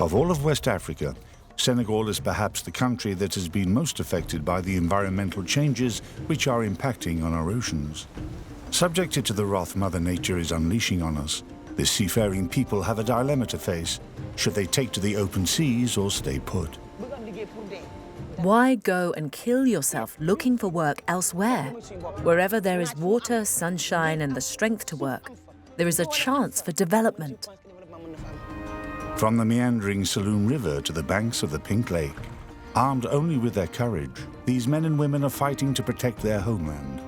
Of all of West Africa, Senegal is perhaps the country that has been most affected by the environmental changes which are impacting on our oceans. Subjected to the wrath Mother Nature is unleashing on us, the seafaring people have a dilemma to face. Should they take to the open seas or stay put? Why go and kill yourself looking for work elsewhere? Wherever there is water, sunshine, and the strength to work, there is a chance for development. From the meandering Saloum River to the banks of the Pink Lake, armed only with their courage, these men and women are fighting to protect their homeland.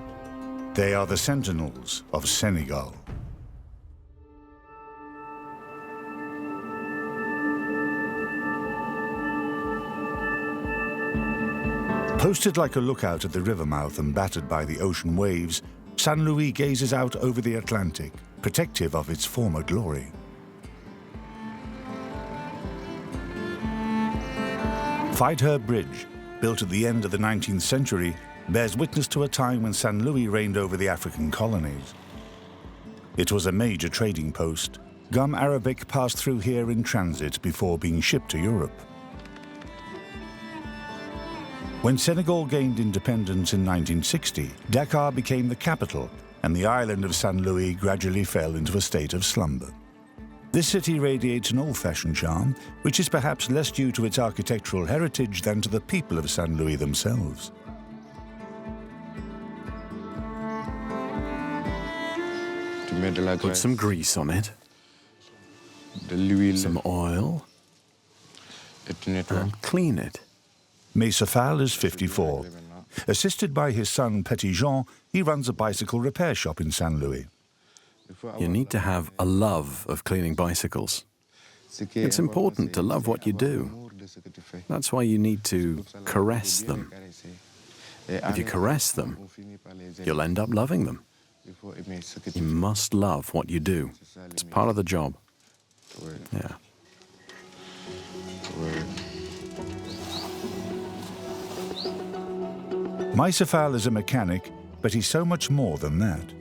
They are the Sentinels of Senegal. Posted like a lookout at the river mouth and battered by the ocean waves, San Louis gazes out over the Atlantic, protective of its former glory. Fighter Bridge, built at the end of the 19th century, bears witness to a time when San Louis reigned over the African colonies. It was a major trading post. Gum Arabic passed through here in transit before being shipped to Europe. When Senegal gained independence in 1960, Dakar became the capital, and the island of San Louis gradually fell into a state of slumber. This city radiates an old-fashioned charm, which is perhaps less due to its architectural heritage than to the people of San Louis themselves. Put some grease on it, some oil, and clean it. Mesa Fall is 54. Assisted by his son Petit Jean, he runs a bicycle repair shop in San Louis. You need to have a love of cleaning bicycles. It's important to love what you do. That's why you need to caress them. If you caress them, you'll end up loving them. You must love what you do. It's part of the job. Yeah. Mesa Fall is a mechanic, but he's so much more than that.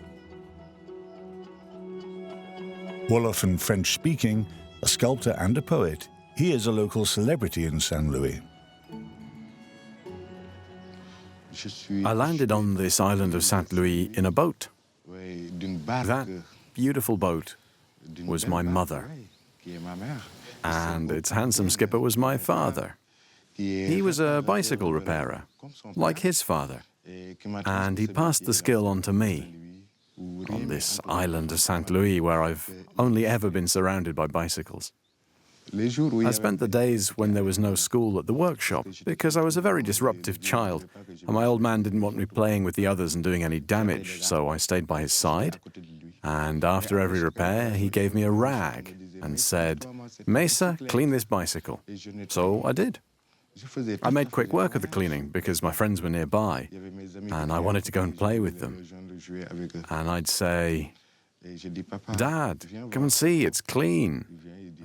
Wolof and French-speaking, a sculptor and a poet, he is a local celebrity in San Louis. I landed on this island of Saint Louis in a boat. That beautiful boat was my mother, and its handsome skipper was my father. He was a bicycle repairer, like his father, and he passed the skill on to me on this island of Saint Louis where I've only ever been surrounded by bicycles. I spent the days when there was no school at the workshop because I was a very disruptive child, and my old man didn't want me playing with the others and doing any damage, so I stayed by his side, and after every repair he gave me a rag and said, "Mesa, clean this bicycle." So I did. I made quick work of the cleaning because my friends were nearby and I wanted to go and play with them. And I'd say, "Dad, come and see, it's clean."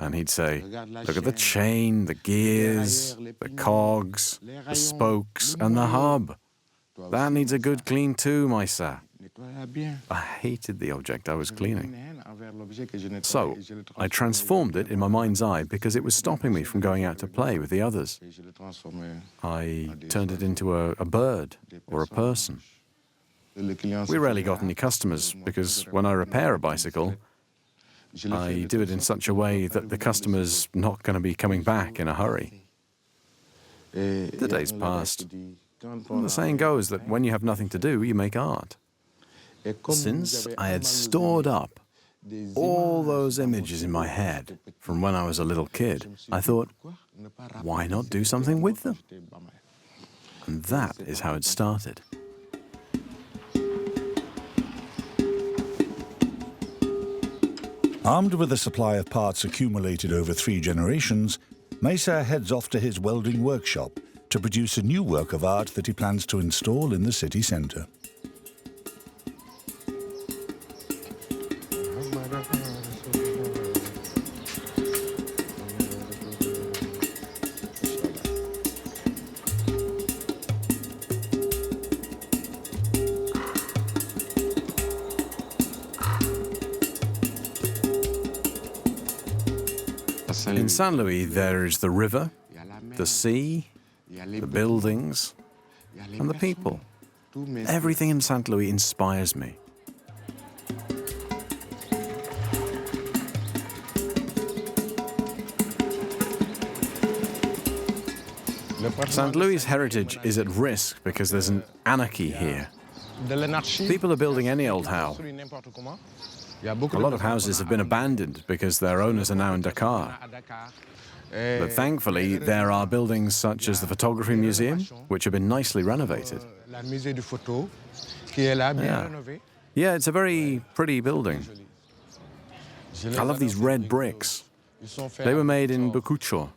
And he'd say, "Look at the chain, the gears, the cogs, the spokes and the hub. That needs a good clean too, Mesa." I hated the object I was cleaning. So I transformed it in my mind's eye because it was stopping me from going out to play with the others. I turned it into a bird or a person. We rarely got any customers because when I repair a bicycle, I do it in such a way that the customer's not going to be coming back in a hurry. The days passed. Well, the saying goes that when you have nothing to do, you make art. Since I had stored up all those images in my head from when I was a little kid, I thought, why not do something with them? And that is how it started. Armed with a supply of parts accumulated over 3 generations, Mesa heads off to his welding workshop to produce a new work of art that he plans to install in the city centre. In Saint Louis, there is the river, the sea, the buildings, and the people. Everything in Saint Louis inspires me. Saint Louis' heritage is at risk because there's an anarchy here. People are building any old how. A lot of houses have been abandoned because their owners are now in Dakar. But thankfully, there are buildings such as the Photography Museum, which have been nicely renovated. Yeah, it's a very pretty building. I love these red bricks. They were made in Bukucho.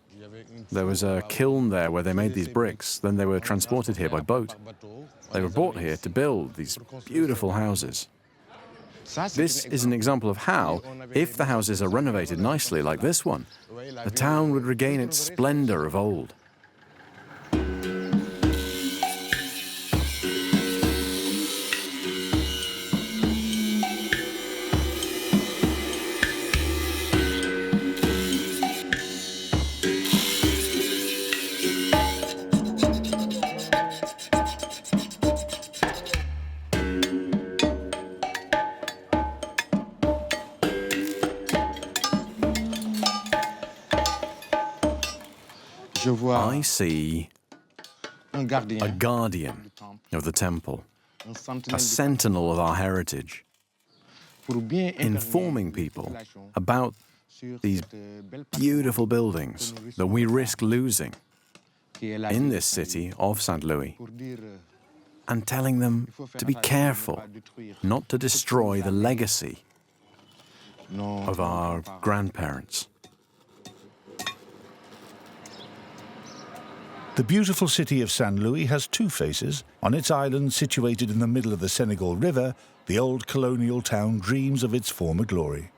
There was a kiln there where they made these bricks. Then they were transported here by boat. They were brought here to build these beautiful houses. This is an example of how, if the houses are renovated nicely like this one, the town would regain its splendor of old. I see a guardian of the temple, a sentinel of our heritage, informing people about these beautiful buildings that we risk losing in this city of Saint Louis, and telling them to be careful not to destroy the legacy of our grandparents. The beautiful city of Saint Louis has two faces. On its island, situated in the middle of the Senegal River, the old colonial town dreams of its former glory.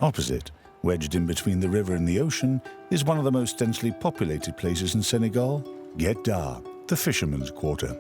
Opposite, wedged in between the river and the ocean, is one of the most densely populated places in Senegal, Guet Ndar, the fisherman's quarter.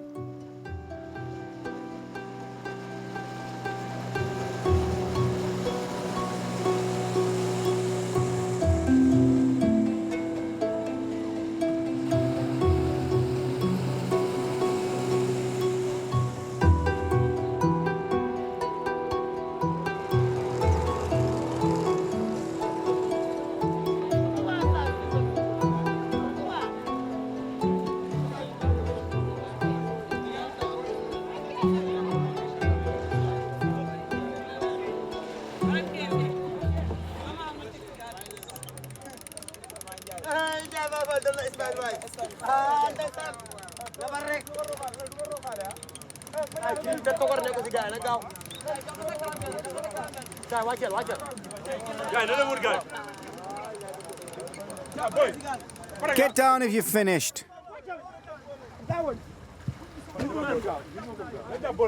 Get down if you're finished.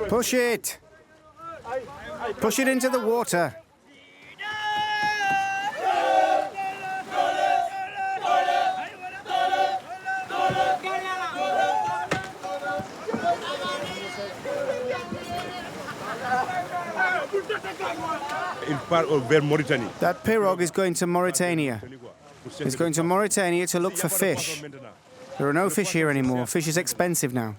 Push it. Push it into the water. That pirogue is going to Mauritania. It's going to Mauritania to look for fish. There are no fish here anymore. Fish is expensive now.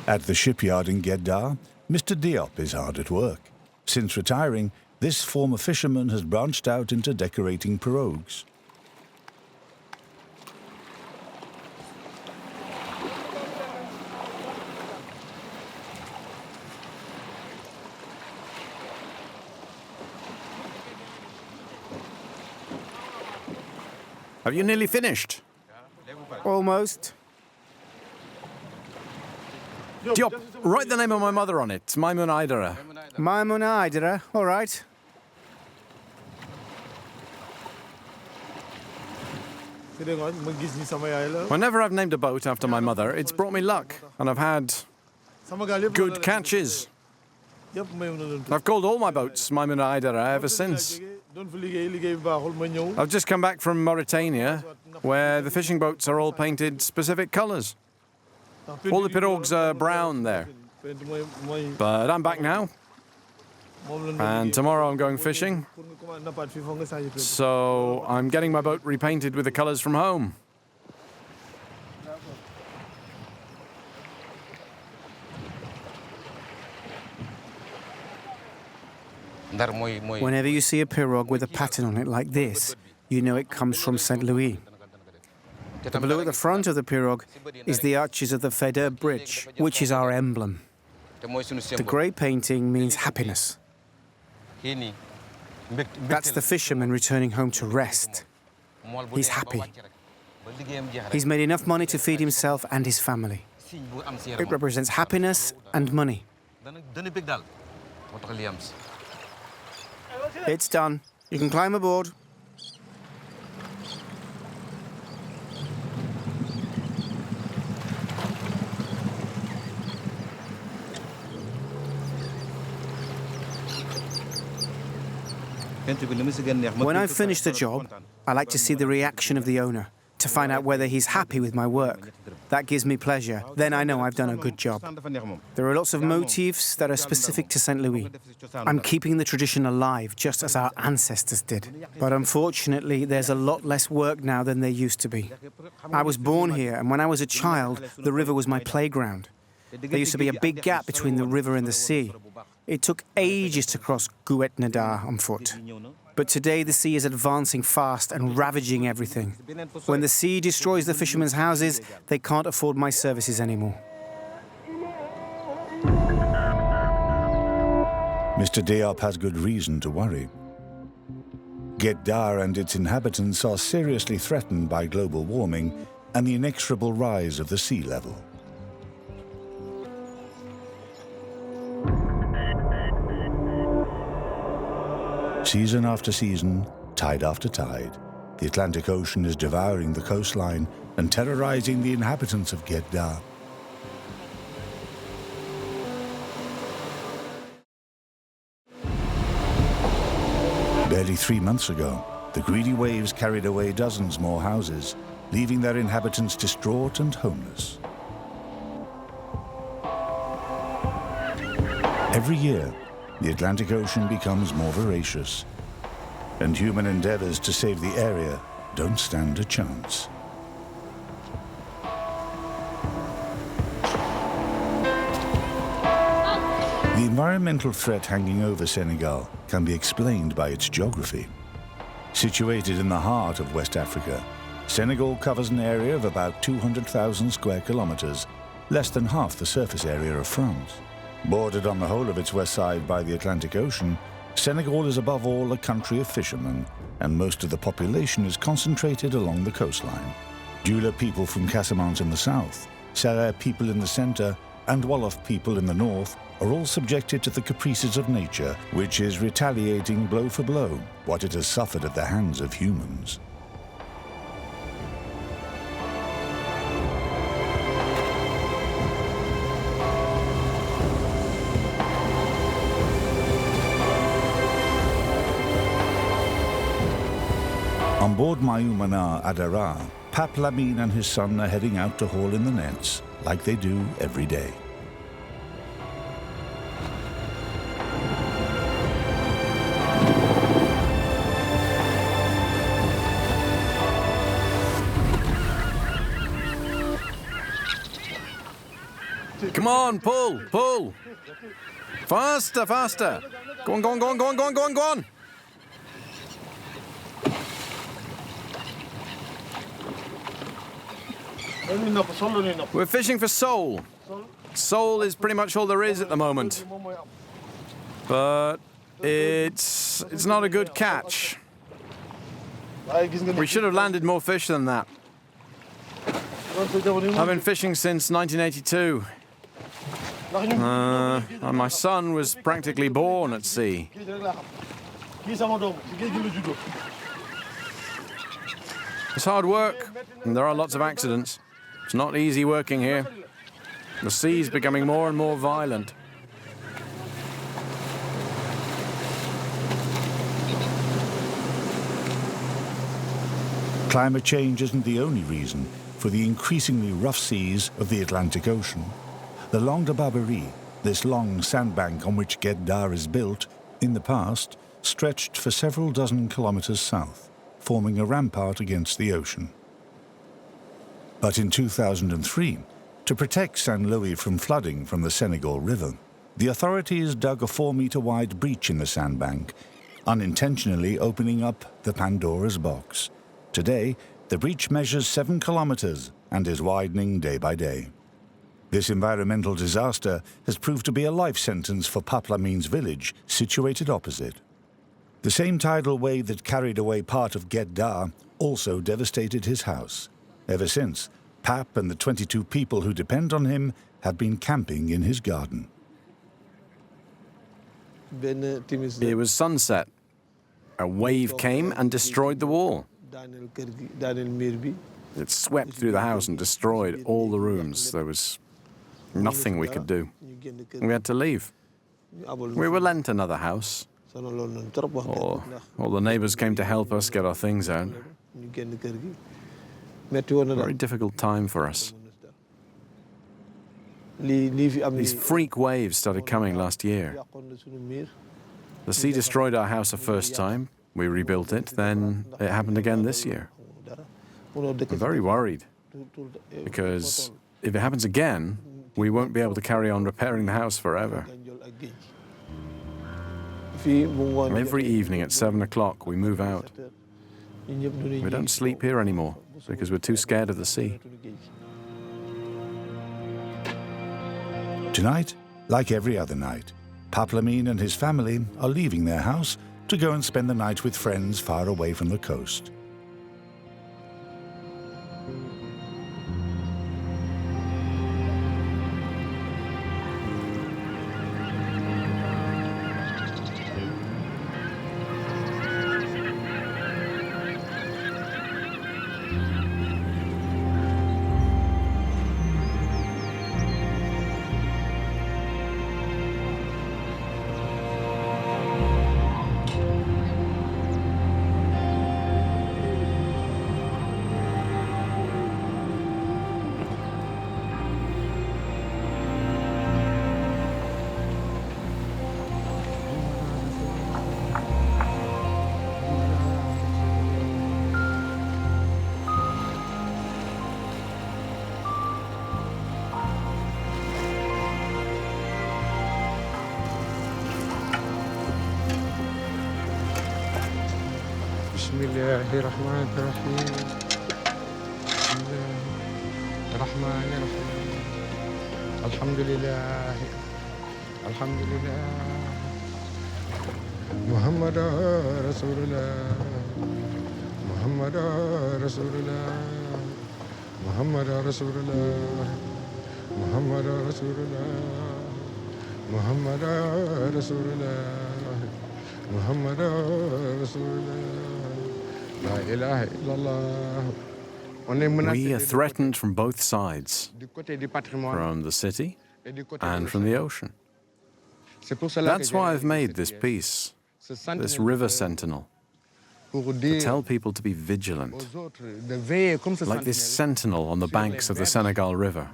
At the shipyard in Guet Ndar, Mr. Diop is hard at work. Since retiring, this former fisherman has branched out into decorating pirogues. Have you nearly finished? Almost. Diop, write the name of my mother on it, Maimouna Aidara. Maimouna Aidara, all right. Whenever I've named a boat after my mother, it's brought me luck, and I've had good catches. I've called all my boats Maimouna Aidara ever since. I've just come back from Mauritania, where the fishing boats are all painted specific colours. All the pirogues are brown there. But I'm back now, and tomorrow I'm going fishing, So I'm getting my boat repainted with the colors from home. Whenever you see a pirogue with a pattern on it like this, you know it comes from St. Louis. The blue at the front of the pirogue is the arches of the Feather Bridge, which is our emblem. The grey painting means happiness. That's the fisherman returning home to rest. He's happy. He's made enough money to feed himself and his family. It represents happiness and money. It's done. You can climb aboard. When I finish the job, I like to see the reaction of the owner, to find out whether he's happy with my work. That gives me pleasure. Then I know I've done a good job. There are lots of motifs that are specific to St. Louis. I'm keeping the tradition alive, just as our ancestors did. But unfortunately, there's a lot less work now than there used to be. I was born here, and when I was a child, the river was my playground. There used to be a big gap between the river and the sea. It took ages to cross Guet Ndar on foot. But today the sea is advancing fast and ravaging everything. When the sea destroys the fishermen's houses, they can't afford my services anymore. Mr. Diop has good reason to worry. Guet Ndar and its inhabitants are seriously threatened by global warming and the inexorable rise of the sea level. Season after season, tide after tide, the Atlantic Ocean is devouring the coastline and terrorizing the inhabitants of Guet Ndar. Barely 3 months ago, the greedy waves carried away dozens more houses, leaving their inhabitants distraught and homeless. Every year, the Atlantic Ocean becomes more voracious, and human endeavors to save the area don't stand a chance. The environmental threat hanging over Senegal can be explained by its geography. Situated in the heart of West Africa, Senegal covers an area of about 200,000 square kilometers, less than half the surface area of France. Bordered on the whole of its west side by the Atlantic Ocean, Senegal is above all a country of fishermen, and most of the population is concentrated along the coastline. Dula people from Casamance in the south, Sahara people in the center, and Wolof people in the north are all subjected to the caprices of nature, which is retaliating blow for blow what it has suffered at the hands of humans. On board Mayumana Adara, Pap Lamine and his son are heading out to haul in the nets, like they do every day. Come on, pull, pull. Faster, faster. Go on, go on, go on, go on, go on, go on, go on. We're fishing for sole. Sole is pretty much all there is at the moment. But it's not a good catch. We should have landed more fish than that. I've been fishing since 1982. And my son was practically born at sea. It's hard work, and there are lots of accidents. It's not easy working here. The sea's becoming more and more violent. Climate change isn't the only reason for the increasingly rough seas of the Atlantic Ocean. The Langue de Barbarie, this long sandbank on which Guet Ndar is built, in the past, stretched for several dozen kilometers south, forming a rampart against the ocean. But in 2003, to protect St. Louis from flooding from the Senegal River, the authorities dug a 4-meter-wide breach in the sandbank, unintentionally opening up the Pandora's box. Today, the breach measures 7 kilometers and is widening day by day. This environmental disaster has proved to be a life sentence for Paplamin's village, situated opposite. The same tidal wave that carried away part of Guet Ndar also devastated his house. Ever since, Pap and the 22 people who depend on him have been camping in his garden. It was sunset. A wave came and destroyed the wall. It swept through the house and destroyed all the rooms. There was nothing we could do. We had to leave. We were lent another house. All the neighbors came to help us get our things out. Very difficult time for us. These freak waves started coming last year. The sea destroyed our house the first time. We rebuilt it. Then it happened again this year. I'm very worried, because if it happens again, we won't be able to carry on repairing the house forever. Every evening at 7 o'clock, we move out. We don't sleep here anymore, because we're too scared of the sea. Tonight, like every other night, Paplamin and his family are leaving their house to go and spend the night with friends far away from the coast. Bismillahirrahmanirrahim. Bismillahirrahmanirrahim. Alhamdulillah. Alhamdulillah. Muhammad Rasulullah. Muhammad Rasulullah. Muhammad Rasulullah. Muhammad Rasulullah. Muhammad Rasulullah. Muhammad Rasulullah. La ilaha illallah. We are threatened from both sides, from the city and from the ocean. That's why I've made this piece, this river sentinel, to tell people to be vigilant, like this sentinel on the banks of the Senegal River.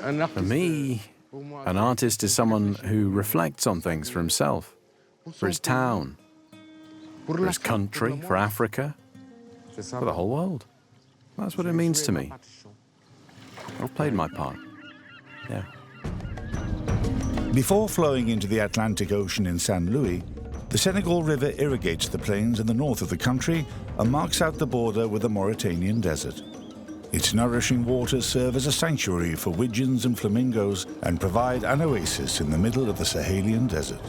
For me, an artist is someone who reflects on things for himself, for his town, for his country, for Africa, for the whole world. That's what it means to me. I've played my part. Yeah. Before flowing into the Atlantic Ocean in St. Louis, the Senegal River irrigates the plains in the north of the country and marks out the border with the Mauritanian desert. Its nourishing waters serve as a sanctuary for widgeons and flamingos and provide an oasis in the middle of the Sahelian desert.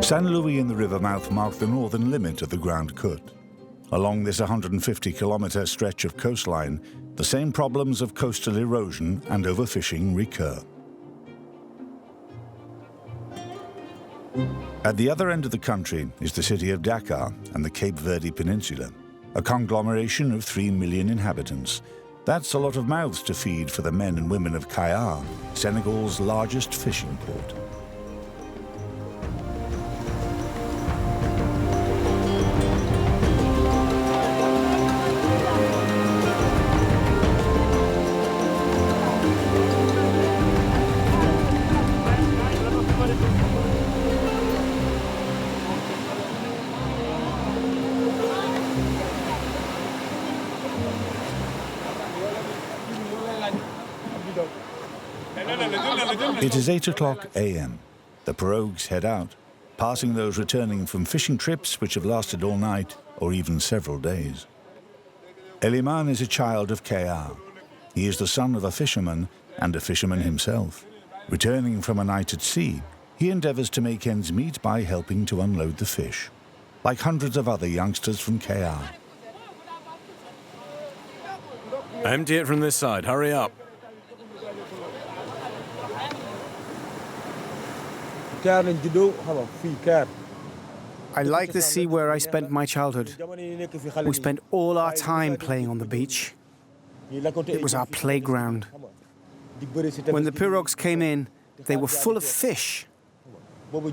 St. Louis and the river mouth mark the northern limit of the Grand Côte. Along this 150-kilometer stretch of coastline, the same problems of coastal erosion and overfishing recur. At the other end of the country is the city of Dakar and the Cape Verde Peninsula, a conglomeration of 3 million inhabitants. That's a lot of mouths to feed for the men and women of Kayar, Senegal's largest fishing port. It is 8 o'clock a.m. The pirogues head out, passing those returning from fishing trips which have lasted all night or even several days. Eliman is a child of Kayar. He is the son of a fisherman and a fisherman himself. Returning from a night at sea, he endeavors to make ends meet by helping to unload the fish, like hundreds of other youngsters from Kayar. Empty it from this side, hurry up. I like the sea where I spent my childhood. We spent all our time playing on the beach. It was our playground. When the pirogues came in, they were full of fish. But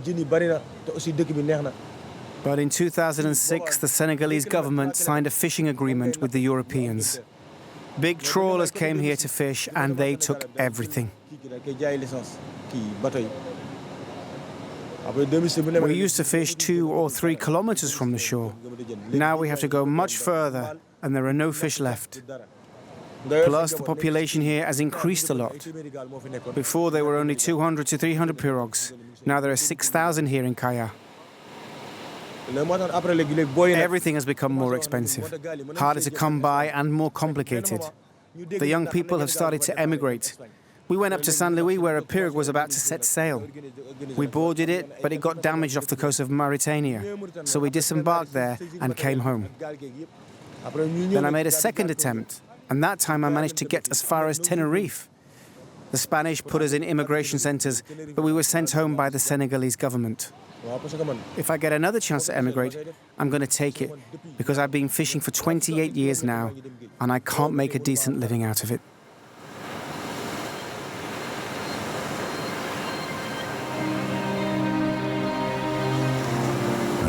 in 2006, the Senegalese government signed a fishing agreement with the Europeans. Big trawlers came here to fish, and they took everything. We used to fish 2 or 3 kilometers from the shore. Now we have to go much further, and there are no fish left. Plus, the population here has increased a lot. Before, there were only 200 to 300 pirogues. Now there are 6,000 here in Kayar. Everything has become more expensive, harder to come by and more complicated. The young people have started to emigrate. We went up to Saint Louis where a pirogue was about to set sail. We boarded it, but it got damaged off the coast of Mauritania. So we disembarked there and came home. Then I made a second attempt, and that time I managed to get as far as Tenerife. The Spanish put us in immigration centers, but we were sent home by the Senegalese government. If I get another chance to emigrate, I'm going to take it, because I've been fishing for 28 years now, and I can't make a decent living out of it.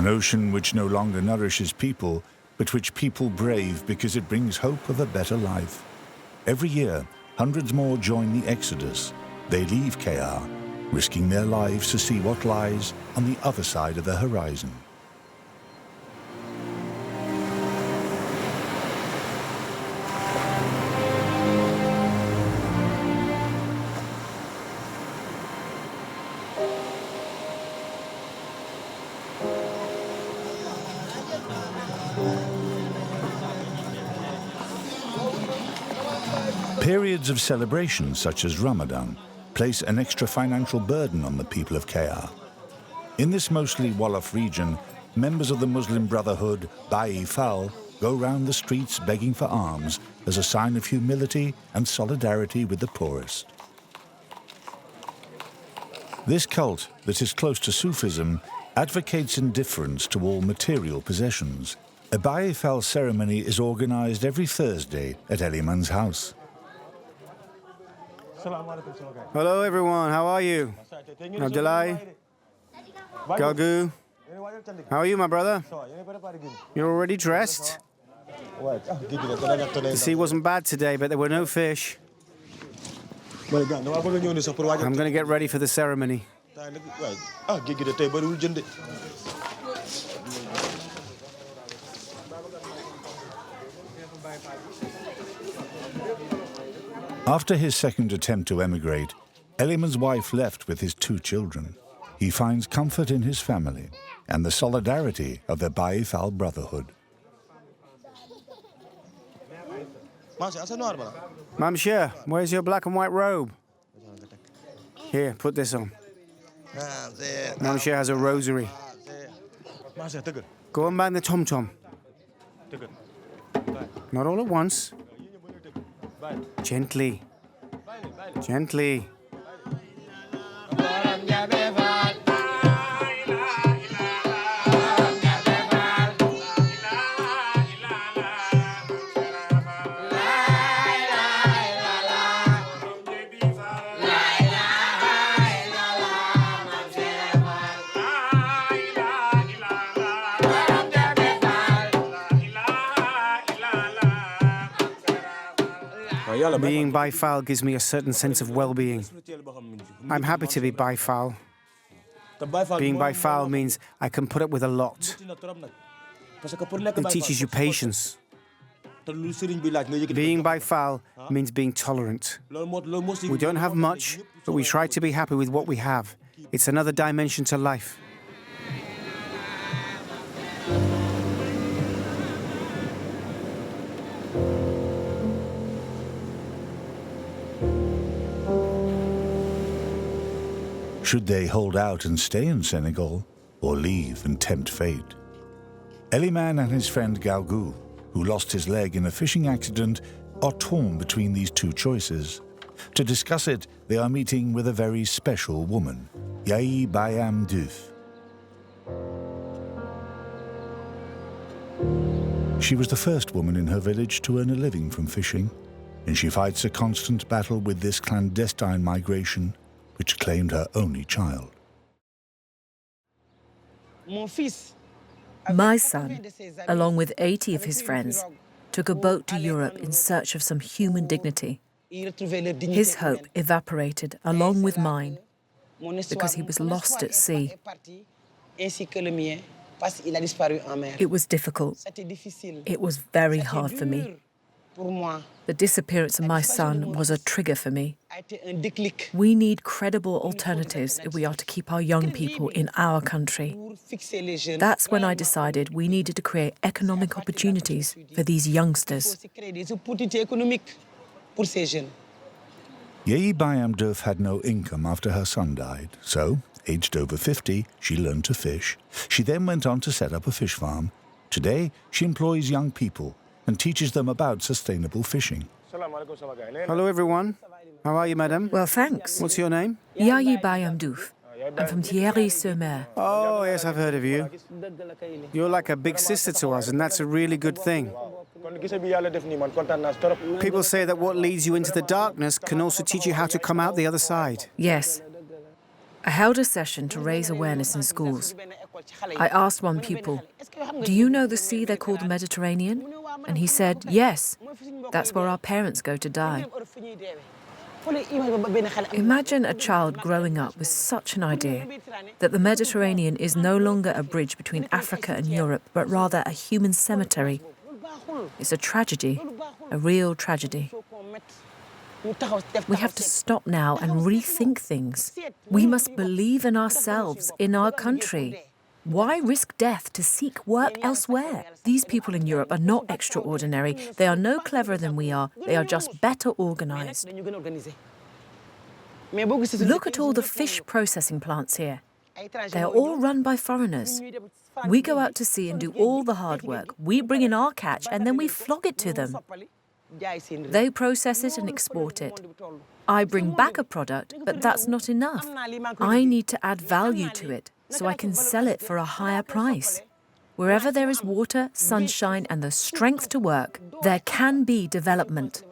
An ocean which no longer nourishes people, but which people brave because it brings hope of a better life. Every year, hundreds more join the exodus. They leave Kayar, risking their lives to see what lies on the other side of the horizon. Periods of celebration, such as Ramadan, place an extra financial burden on the people of Kayar. In this mostly Wolof region, members of the Muslim Brotherhood, Bayi Fal, go round the streets begging for alms as a sign of humility and solidarity with the poorest. This cult, that is close to Sufism, advocates indifference to all material possessions. A Bayi Fal ceremony is organized every Thursday at Eliman's house. Hello everyone, how are you? Abdullah? Galgu? How are you, my brother? You're already dressed? The sea wasn't bad today, but there were no fish. I'm going to get ready for the ceremony. After his second attempt to emigrate, Eliman's wife left with his 2 children. He finds comfort in his family and the solidarity of the Bayi Fal Brotherhood. Mamshir, where's your black and white robe? Here, put this on. Mamshir has a rosary. Go and bang the tom-tom. Not all at once. Gently. Gently. Being Bayi Fal gives me a certain sense of well-being. I'm happy to be Bayi Fal. Being Bayi Fal means I can put up with a lot. It teaches you patience. Being biphal means being tolerant. We don't have much, but we try to be happy with what we have. It's another dimension to life. Should they hold out and stay in Senegal, or leave and tempt fate? Eliman and his friend Galgou, who lost his leg in a fishing accident, are torn between these two choices. To discuss it, they are meeting with a very special woman, Yayi Bayam Dif. She was the first woman in her village to earn a living from fishing, and she fights a constant battle with this clandestine migration, which claimed her only child. My son, along with 80 of his friends, took a boat to Europe in search of some human dignity. His hope evaporated along with mine because he was lost at sea. It was difficult. It was very hard for me. The disappearance of my son was a trigger for me. We need credible alternatives if we are to keep our young people in our country. That's when I decided we needed to create economic opportunities for these youngsters. Yayi Bayam Dif had no income after her son died, so, aged over 50, she learned to fish. She then went on to set up a fish farm. Today, she employs young people and teaches them about sustainable fishing. Hello, everyone. How are you, madam? Well, thanks. What's your name? Yayi Bayam Dif. I'm from Thierry-sur-Mer. Oh, yes, I've heard of you. You're like a big sister to us, and that's a really good thing. People say that what leads you into the darkness can also teach you how to come out the other side. Yes. I held a session to raise awareness in schools. I asked one pupil, "Do you know the sea they call the Mediterranean?" And he said, "Yes, that's where our parents go to die." Imagine a child growing up with such an idea that the Mediterranean is no longer a bridge between Africa and Europe, but rather a human cemetery. It's a tragedy, a real tragedy. We have to stop now and rethink things. We must believe in ourselves, in our country. Why risk death to seek work elsewhere? These people in Europe are not extraordinary. They are no cleverer than we are. They are just better organized. Look at all the fish processing plants here. They are all run by foreigners. We go out to sea and do all the hard work. We bring in our catch and then we flog it to them. They process it and export it. I bring back a product, but that's not enough. I need to add value to it so I can sell it for a higher price. Wherever there is water, sunshine, and the strength to work, there can be development.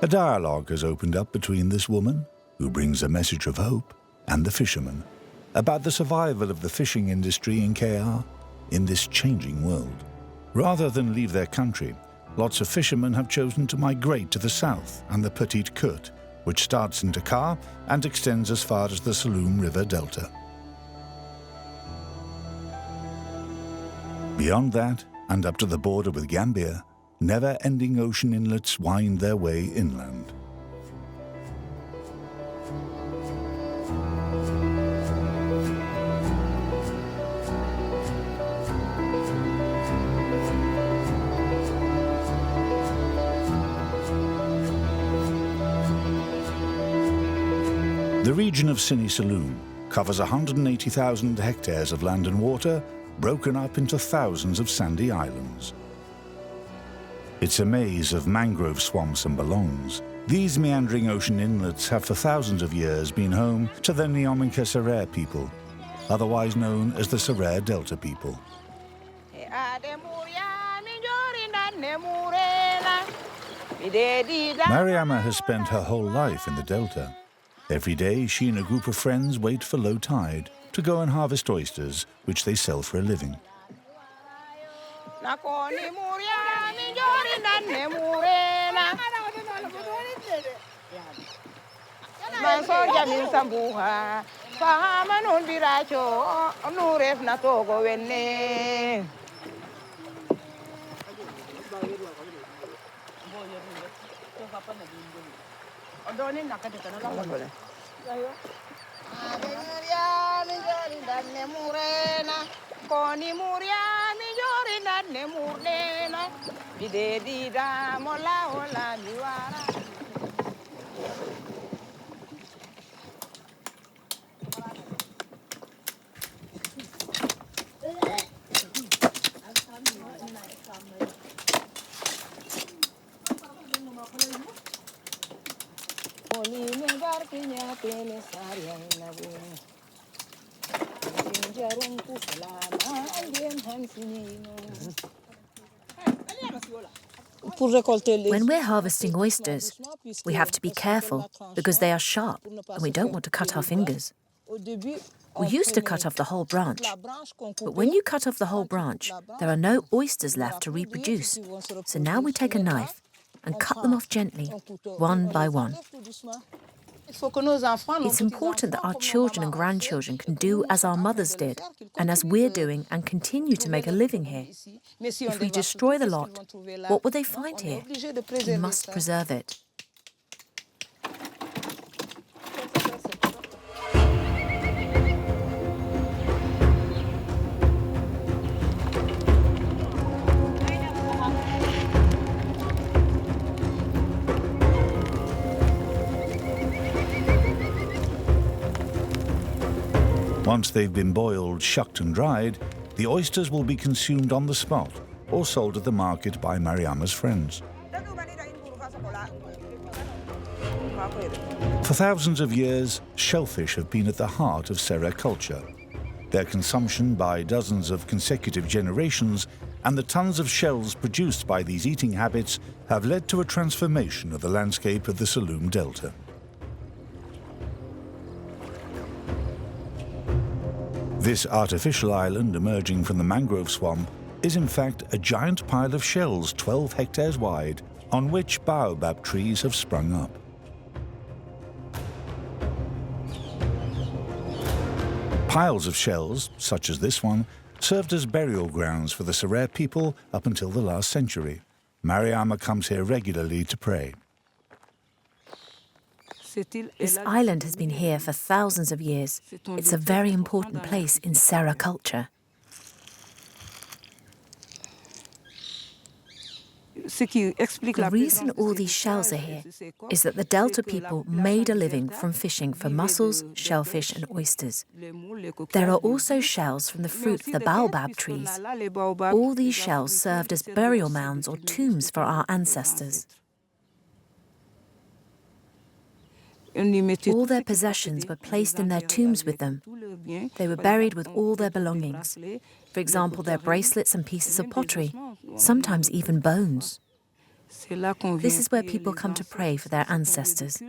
A dialogue has opened up between this woman, who brings a message of hope, and the fisherman, about the survival of the fishing industry in Kayar in this changing world. Rather than leave their country, lots of fishermen have chosen to migrate to the south and the Petite Côte, which starts in Dakar and extends as far as the Saloum River Delta. Beyond that, and up to the border with Gambia, never-ending ocean inlets wind their way inland. The region of Sine-Saloum covers 180,000 hectares of land and water, broken up into thousands of sandy islands. It's a maze of mangrove swamps and belongs. These meandering ocean inlets have for thousands of years been home to the Neominka Serer people, otherwise known as the Serer Delta people. Mariama has spent her whole life in the Delta. Every day, she and a group of friends wait for low tide to go and harvest oysters, which they sell for a living. When we're harvesting oysters, we have to be careful because they are sharp and we don't want to cut our fingers. We used to cut off the whole branch, but when you cut off the whole branch, there are no oysters left to reproduce. So now we take a knife and cut them off gently, one by one. It's important that our children and grandchildren can do as our mothers did, and as we're doing and continue to make a living here. If we destroy the lot, what will they find here? We must preserve it. Once they've been boiled, shucked and dried, the oysters will be consumed on the spot or sold at the market by Mariama's friends. For thousands of years, shellfish have been at the heart of Sera culture. Their consumption by dozens of consecutive generations and the tons of shells produced by these eating habits have led to a transformation of the landscape of the Saloum Delta. This artificial island emerging from the mangrove swamp is in fact a giant pile of shells 12 hectares wide on which baobab trees have sprung up. Piles of shells, such as this one, served as burial grounds for the Serer people up until the last century. Mariama comes here regularly to pray. This island has been here for thousands of years. It's a very important place in Sera culture. The reason all these shells are here is that the Delta people made a living from fishing for mussels, shellfish and oysters. There are also shells from the fruit of the baobab trees. All these shells served as burial mounds or tombs for our ancestors. All their possessions were placed in their tombs with them. They were buried with all their belongings. For example, their bracelets and pieces of pottery, sometimes even bones. This is where people come to pray for their ancestors.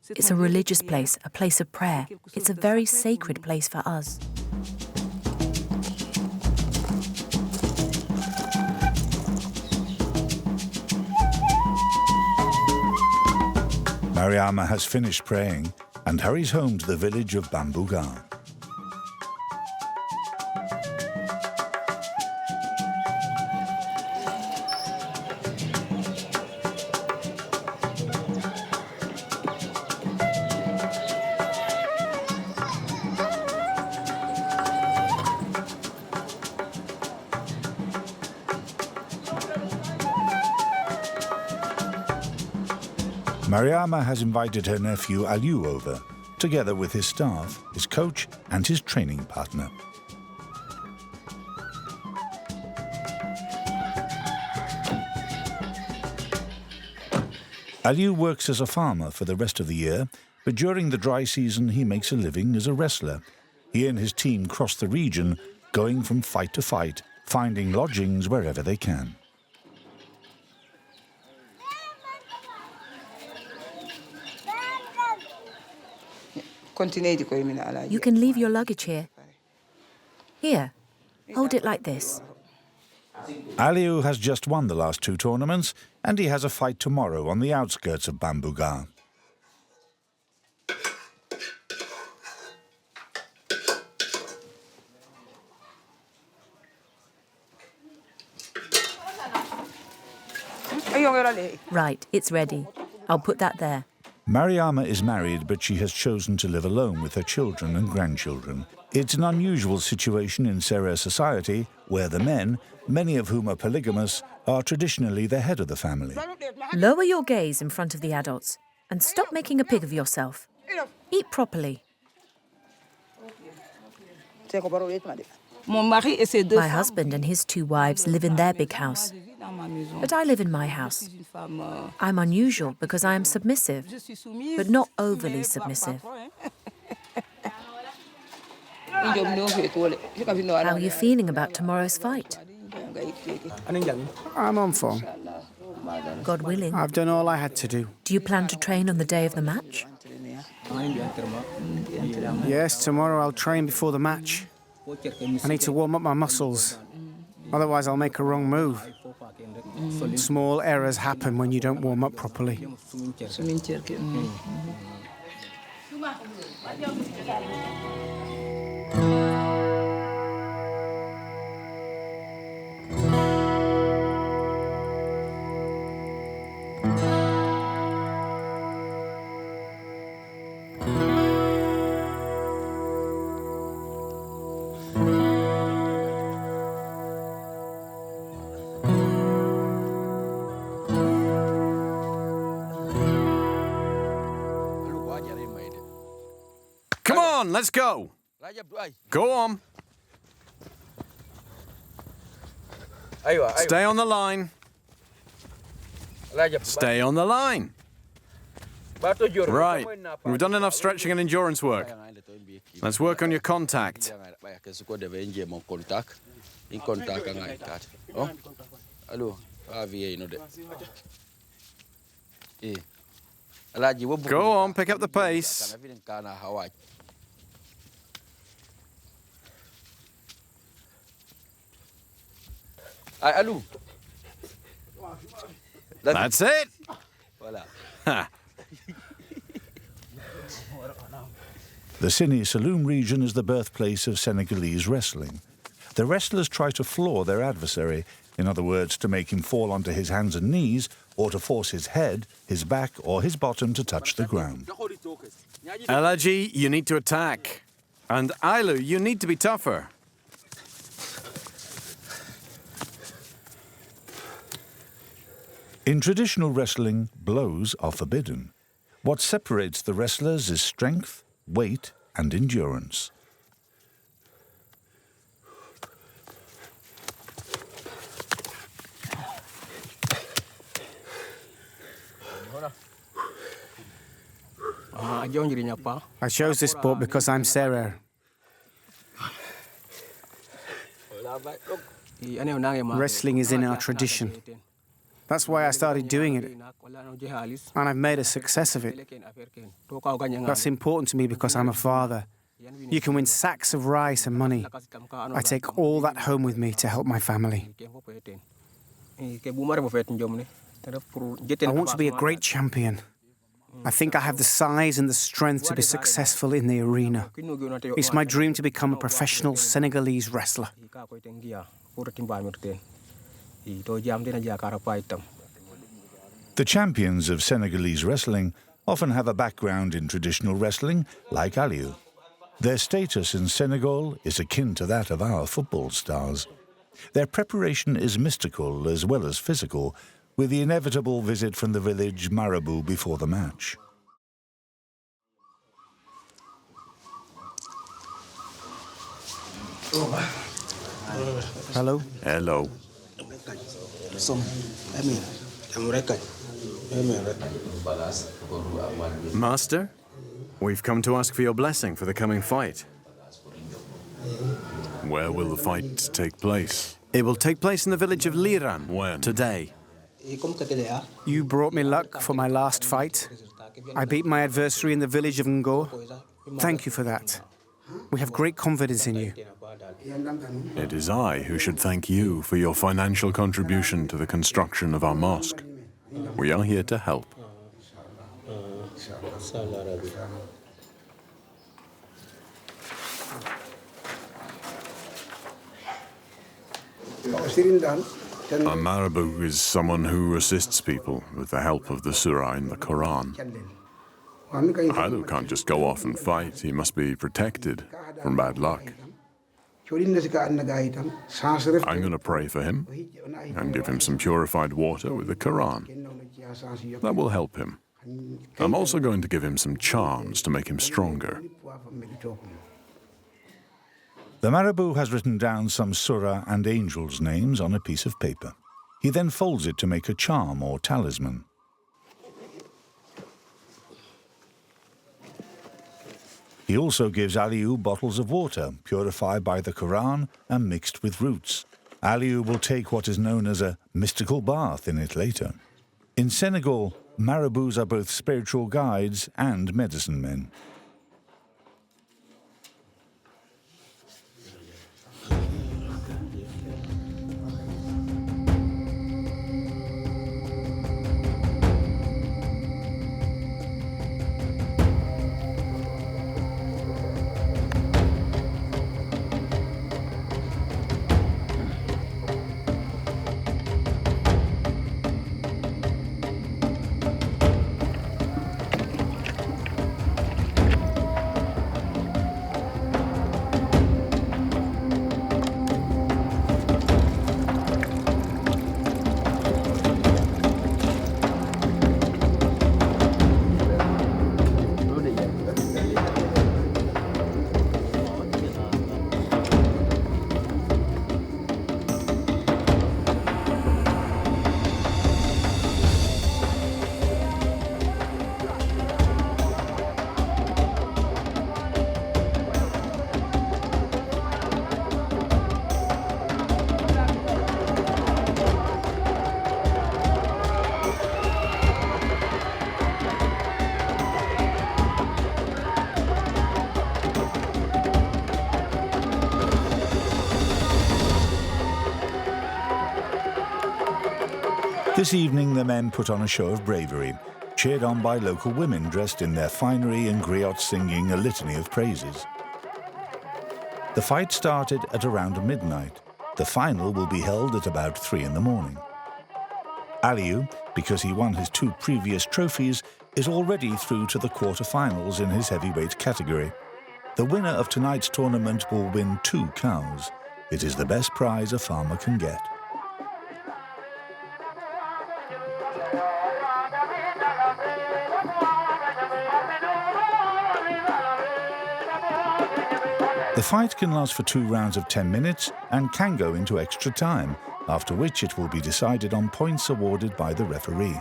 It's a religious place, a place of prayer. It's a very sacred place for us. Mariama has finished praying and hurries home to the village of Bambugar. Mariama has invited her nephew Aliou over, together with his staff, his coach and his training partner. Aliou works as a farmer for the rest of the year, but during the dry season he makes a living as a wrestler. He and his team cross the region, going from fight to fight, finding lodgings wherever they can. You can leave your luggage here. Here, hold it like this. Aliou has just won the last two tournaments, and he has a fight tomorrow on the outskirts of Bambugar. Right, it's ready. I'll put that there. Mariama is married, but she has chosen to live alone with her children and grandchildren. It's an unusual situation in Serer society, where the men, many of whom are polygamous, are traditionally the head of the family. Lower your gaze in front of the adults and stop making a pig of yourself. Eat properly. My husband and his 2 wives live in their big house, but I live in my house. I'm unusual because I am submissive, but not overly submissive. How are you feeling about tomorrow's fight? I'm on form. God willing. I've done all I had to do. Do you plan to train on the day of the match? Yes, tomorrow I'll train before the match. I need to warm up my muscles. Otherwise, I'll make a wrong move. Small errors happen when you don't warm up properly. Come on, let's go. Go on. Stay on the line. Stay on the line. Right. We've done enough stretching and endurance work. Let's work on your contact. Go on, pick up the pace. That's it. Ha. The Sine-Saloum region is the birthplace of Senegalese wrestling. The wrestlers try to floor their adversary, in other words, to make him fall onto his hands and knees, or to force his head, his back, or his bottom to touch the ground. Alaji, you need to attack. And Ailu, you need to be tougher. In traditional wrestling, blows are forbidden. What separates the wrestlers is strength, weight, and endurance. I chose this sport because I'm Serer. Wrestling is in our tradition. That's why I started doing it, and I've made a success of it. That's important to me because I'm a father. You can win sacks of rice and money. I take all that home with me to help my family. I want to be a great champion. I think I have the size and the strength to be successful in the arena. It's my dream to become a professional Senegalese wrestler. The champions of Senegalese wrestling often have a background in traditional wrestling, like Aliou. Their status in Senegal is akin to that of our football stars. Their preparation is mystical as well as physical, with the inevitable visit from the village marabout before the match. Hello? Hello. Master, we've come to ask for your blessing for the coming fight. Where will the fight take place? It will take place in the village of Liran. When? Today. You brought me luck for my last fight. I beat my adversary in the village of Ngo. Thank you for that. We have great confidence in you. It is I who should thank you for your financial contribution to the construction of our mosque. We are here to help. A marabou is someone who assists people with the help of the surah in the Quran. Alu can't just go off and fight. He must be protected from bad luck. I'm going to pray for him and give him some purified water with the Quran. That will help him. I'm also going to give him some charms to make him stronger. The marabou has written down some surah and angels' names on a piece of paper. He then folds it to make a charm or talisman. He also gives Aliou bottles of water, purified by the Quran and mixed with roots. Aliou will take what is known as a mystical bath in it later. In Senegal, marabous are both spiritual guides and medicine men. This evening, the men put on a show of bravery, cheered on by local women dressed in their finery and griots singing a litany of praises. The fight started at around midnight. The final will be held at about 3 in the morning. Aliou, because he won his 2 previous trophies, is already through to the quarter-finals in his heavyweight category. The winner of tonight's tournament will win 2 cows. It is the best prize a farmer can get. The fight can last for 2 rounds of 10 minutes and can go into extra time, after which it will be decided on points awarded by the referee.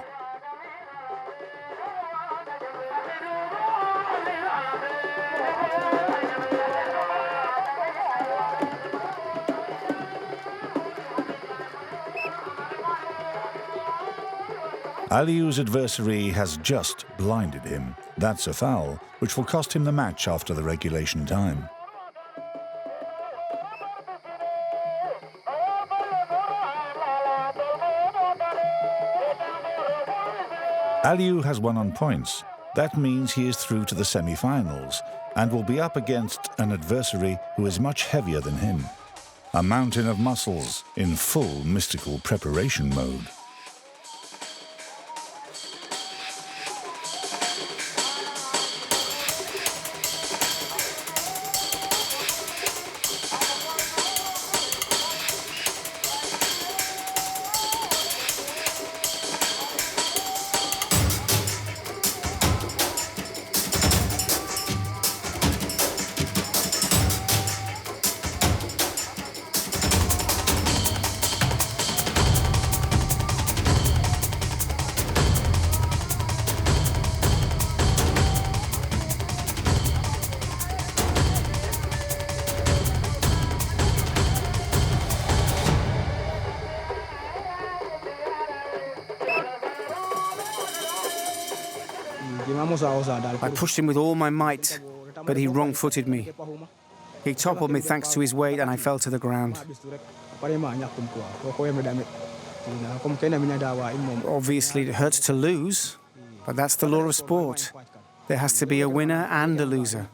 Aliou's adversary has just blinded him. That's a foul, which will cost him the match after the regulation time. Aliou has won on points. That means he is through to the semi-finals and will be up against an adversary who is much heavier than him. A mountain of muscles in full mystical preparation mode. I pushed him with all my might, but he wrong-footed me. He toppled me thanks to his weight and I fell to the ground. Obviously, it hurts to lose, but that's the law of sport. There has to be a winner and a loser.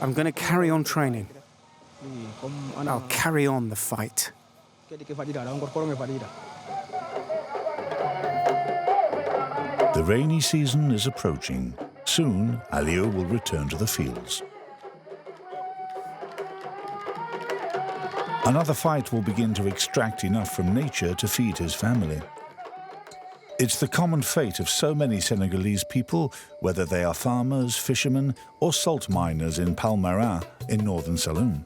I'm going to carry on training. I'll carry on the fight. The rainy season is approaching. Soon, Aliou will return to the fields. Another fight will begin to extract enough from nature to feed his family. It's the common fate of so many Senegalese people, whether they are farmers, fishermen, or salt miners in Palmarin in northern Saloum.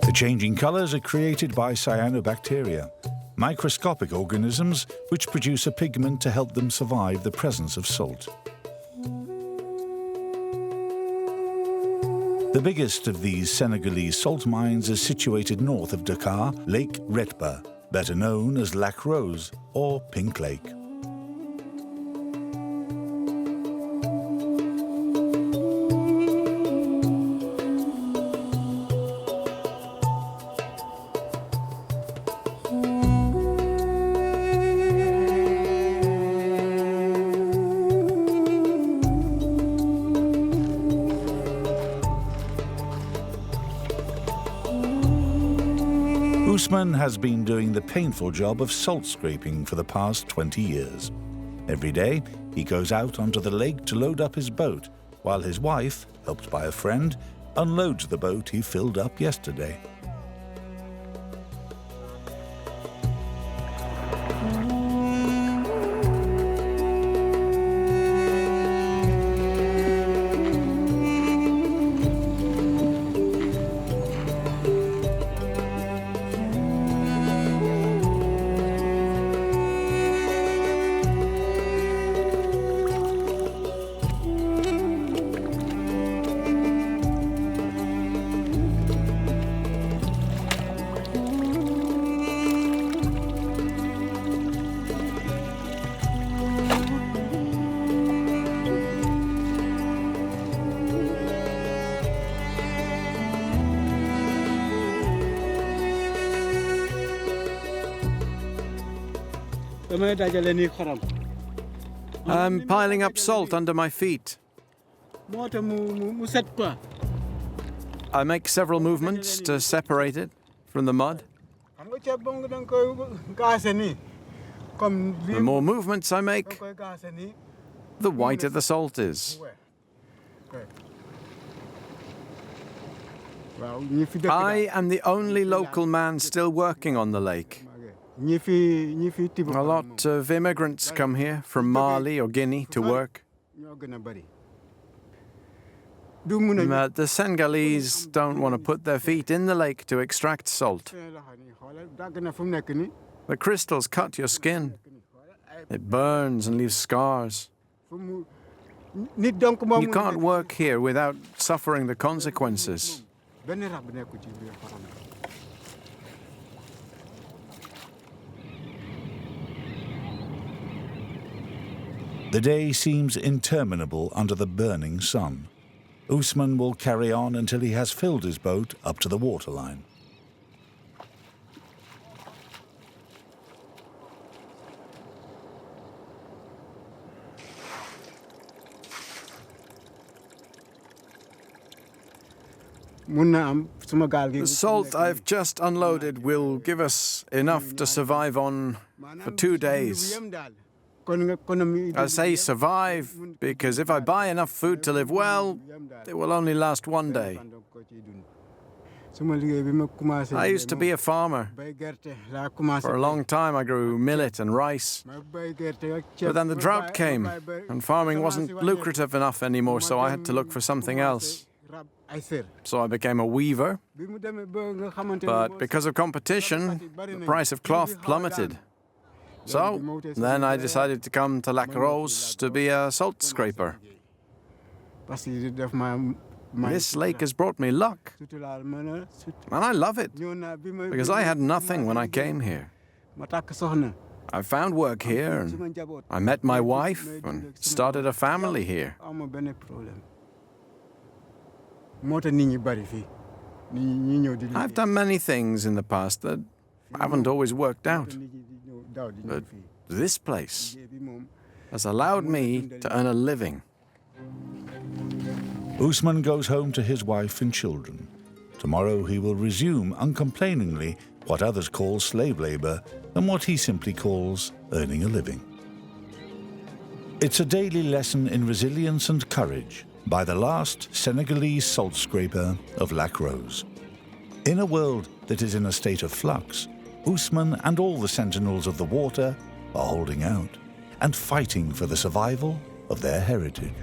The changing colors are created by cyanobacteria, microscopic organisms which produce a pigment to help them survive the presence of salt. The biggest of these Senegalese salt mines is situated north of Dakar, Lake Retba, better known as Lac Rose or Pink Lake. Ousmane has been doing the painful job of salt scraping for the past 20 years. Every day, he goes out onto the lake to load up his boat, while his wife, helped by a friend, unloads the boat he filled up yesterday. I'm piling up salt under my feet. I make several movements to separate it from the mud. The more movements I make, the whiter the salt is. I am the only local man still working on the lake. A lot of immigrants come here from Mali or Guinea to work. But the Senegalese don't want to put their feet in the lake to extract salt. The crystals cut your skin. It burns and leaves scars. You can't work here without suffering the consequences. The day seems interminable under the burning sun. Ousmane will carry on until he has filled his boat up to the waterline. The salt I've just unloaded will give us enough to survive on for 2 days. I say survive because if I buy enough food to live well, it will only last 1 day. I used to be a farmer. For a long time I grew millet and rice. But then the drought came and farming wasn't lucrative enough anymore, so I had to look for something else. So I became a weaver. But because of competition, the price of cloth plummeted. So then I decided to come to Lac Rose to be a salt scraper. This lake has brought me luck. And I love it, because I had nothing when I came here. I found work here, and I met my wife and started a family here. I've done many things in the past that haven't always worked out. But this place has allowed me to earn a living. Usman goes home to his wife and children. Tomorrow he will resume uncomplainingly what others call slave labor and what he simply calls earning a living. It's a daily lesson in resilience and courage by the last Senegalese salt scraper of Lac Rose. In a world that is in a state of flux, Usman and all the sentinels of the water are holding out and fighting for the survival of their heritage.